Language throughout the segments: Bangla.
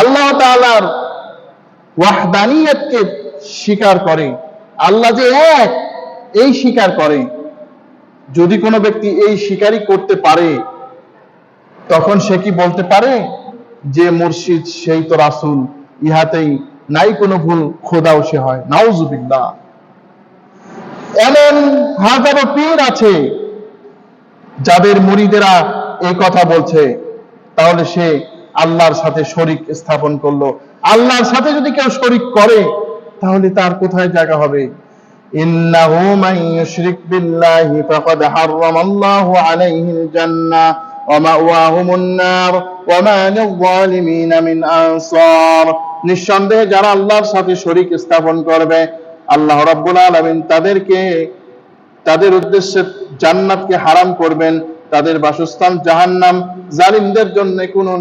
আল্লাহ তাআলার ওয়াহদানিয়তকে স্বীকার করে, আল্লাহ যে এক এই স্বীকার করে। যদি কোনো ব্যক্তি এই স্বীকারই করতে পারে, তখন সে কি বলতে পারে যে মুর্শিদ সেই তো রাসূল, ইহাতেই নাই কোনো ভুল, খোদাও সে হয়? নাউজুবিল্লাহ। এমন হাজারো পীর আছে যাদের মুরিদেরা এই কথা বলছে, তাহলে সে আল্লাহর সাথে শরীক স্থাপন করলো। আল্লাহর সাথে যদি কেউ শরীক করে, তাহলে তার কোথায় জায়গা হবে? ইন্নাহু মান ইউশরিক বিল্লাহি ফাকাদ হারামাল্লাহু আলাইহিল জান্নাহ ওয়া মাওয়াহুমুন নার ওয়া মা লিয-যালিমিনা মিন আনসার। নিঃসন্দেহে যারা আল্লাহর সাথে শরীক স্থাপন করবে, আল্লাহ রাব্বুল আলামিন তাদের উদ্দেশ্যে জান্নাতকে হারাম করবেন, তাদের বাসস্থান জাহান্নাম। জালিমদের জন্য কোনো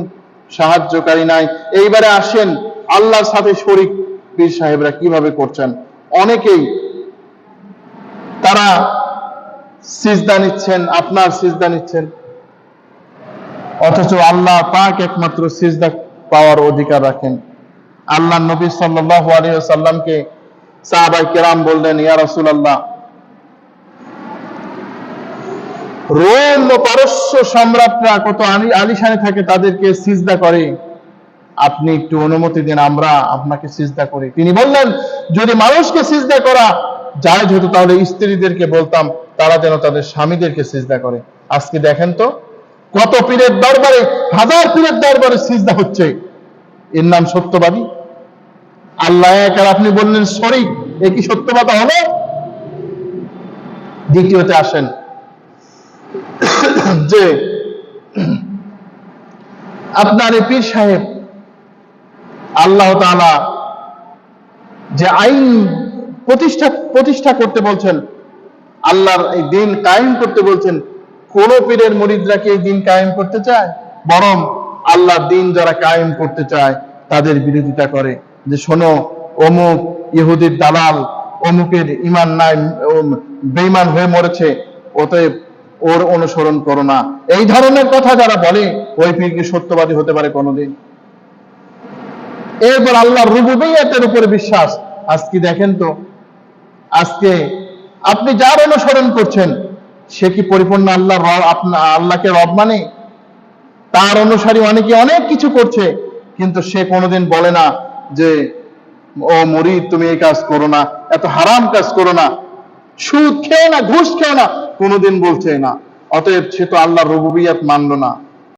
সাহায্যকারী নাই। এইবারে আসেন আল্লাহর সাথে শরীক পীর সাহেবরা কিভাবে করছেন। অনেকেই তারা সিজদা নিচ্ছেন, আপনার সিজদা নিচ্ছেন, অথচ আল্লাহ পাক একমাত্র সিজদা পাওয়ার অধিকার রাখেন। আল্লাহ নবী সাল্লাল্লাহু আলাইহি ওয়াসাল্লামকে সাহাবায়ে কেরাম বললেন, ইয়া রাসূলুল্লাহ, রোম ও পারস্য সম্রাটরা কত আলিশানে থাকে, তাদেরকে সিজদা করে, আপনি একটু অনুমতি দিন আমরা আপনাকে সিজদা করি। তিনি বললেন, যদি মানুষকে সিজদা করা জায়েজ হতো, তাহলে স্ত্রীদেরকে বলতাম তারা যেন তাদের স্বামীদেরকে সিজদা করে। আজকে দেখেন তো কত পীরের দরবারে, হাজার পীরের দরবারে সিজদা হচ্ছে, এর নাম সত্যবাদী? আল্লাহ এক আর আপনি বললেন শরীক, এ কি সত্যবাদী হলো? দ্বিতীয়তে আসেন যে আপনার এই পীর সাহেব আল্লাহ তাআলা যে আইন প্রতিষ্ঠা করতে বলছেন, আল্লাহর এই দিন কায়েম করতে বলছেন, কোন পীরের মুরিদরা কি এই দিন কায়েম করতে চায়? বরং আল্লাহর দিন যারা কায়েম করতে চায় তাদের বিরোধিতা করে, যে শোনো অমুক ইহুদির দালাল, অমুকের ঈমান নাই, বেঈমান হয়ে মরেছে, অতএব ওর অনুসরণ করো না। এই ধরনের কথা যারা বলে, ওই পীর কি সত্যবাদী হতে পারে কোনোদিন? এরপর আল্লাহর রুবুবিয়্যতের উপরে বিশ্বাস। আজকে দেখেন তো, আজকে আপনি যার অনুসরণ করছেন, সে কি পরিপূর্ণ আল্লাহকে রব মানে? তার অনুসারী অনেকে অনেক কিছু করছে, কিন্তু সে কোনোদিন বলে না যে ও মুরিদ তুমি এই কাজ করো না, এত হারাম কাজ করো না, সুদ খেও না, ঘুষ খেও না, কোনোদিন বলছে না। অতএব সে তো আল্লাহর রুবুবিয়্যত মানলো না।